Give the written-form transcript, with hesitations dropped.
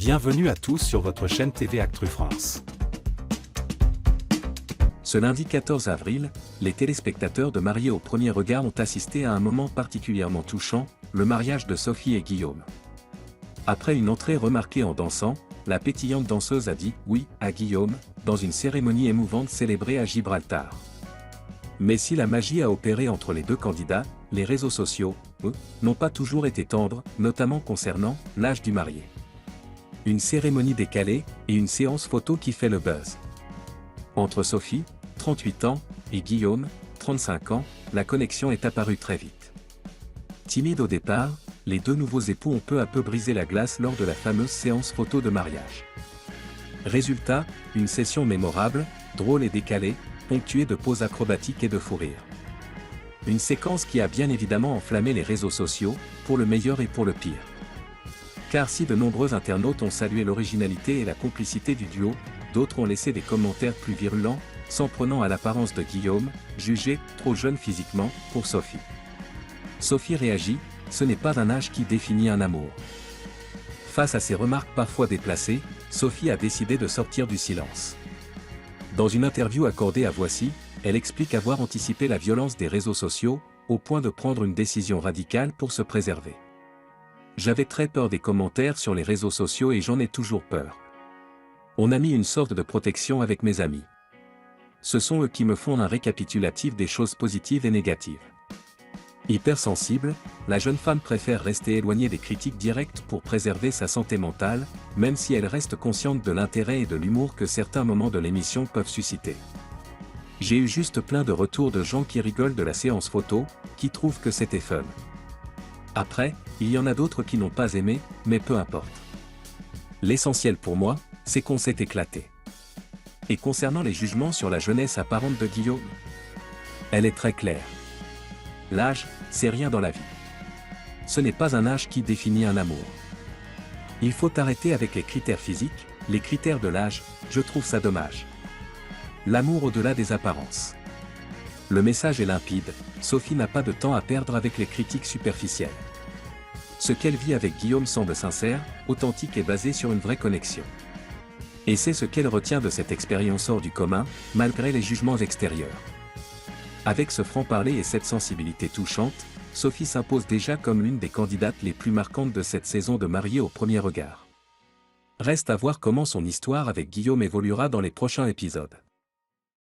Bienvenue à tous sur votre chaîne TV Actu France. Ce lundi 14 avril, les téléspectateurs de Mariés au premier regard ont assisté à un moment particulièrement touchant, le mariage de Sophie et Guillaume. Après une entrée remarquée en dansant, la pétillante danseuse a dit « oui » à Guillaume, dans une cérémonie émouvante célébrée à Gibraltar. Mais si la magie a opéré entre les deux candidats, les réseaux sociaux, eux, n'ont pas toujours été tendres, notamment concernant l'âge du marié. Une cérémonie décalée, et une séance photo qui fait le buzz. Entre Sophie, 38 ans, et Guillaume, 35 ans, la connexion est apparue très vite. Timides au départ, les deux nouveaux époux ont peu à peu brisé la glace lors de la fameuse séance photo de mariage. Résultat, une session mémorable, drôle et décalée, ponctuée de poses acrobatiques et de fou rire. Une séquence qui a bien évidemment enflammé les réseaux sociaux, pour le meilleur et pour le pire. Car si de nombreux internautes ont salué l'originalité et la complicité du duo, d'autres ont laissé des commentaires plus virulents, s'en prenant à l'apparence de Guillaume, jugé trop jeune physiquement pour Sophie. Sophie réagit, ce n'est pas un âge qui définit un amour. Face à ces remarques parfois déplacées, Sophie a décidé de sortir du silence. Dans une interview accordée à Voici, elle explique avoir anticipé la violence des réseaux sociaux, au point de prendre une décision radicale pour se préserver. J'avais très peur des commentaires sur les réseaux sociaux et j'en ai toujours peur. On a mis une sorte de protection avec mes amis. Ce sont eux qui me font un récapitulatif des choses positives et négatives. Hypersensible, la jeune femme préfère rester éloignée des critiques directes pour préserver sa santé mentale, même si elle reste consciente de l'intérêt et de l'humour que certains moments de l'émission peuvent susciter. J'ai eu juste plein de retours de gens qui rigolent de la séance photo, qui trouvent que c'était fun. Après, il y en a d'autres qui n'ont pas aimé, mais peu importe. L'essentiel pour moi, c'est qu'on s'est éclaté. Et concernant les jugements sur la jeunesse apparente de Guillaume, elle est très claire. L'âge, c'est rien dans la vie. Ce n'est pas un âge qui définit un amour. Il faut arrêter avec les critères physiques, les critères de l'âge, je trouve ça dommage. L'amour au-delà des apparences. Le message est limpide, Sophie n'a pas de temps à perdre avec les critiques superficielles. Ce qu'elle vit avec Guillaume semble sincère, authentique et basé sur une vraie connexion. Et c'est ce qu'elle retient de cette expérience hors du commun, malgré les jugements extérieurs. Avec ce franc-parler et cette sensibilité touchante, Sophie s'impose déjà comme l'une des candidates les plus marquantes de cette saison de Mariés au premier regard. Reste à voir comment son histoire avec Guillaume évoluera dans les prochains épisodes.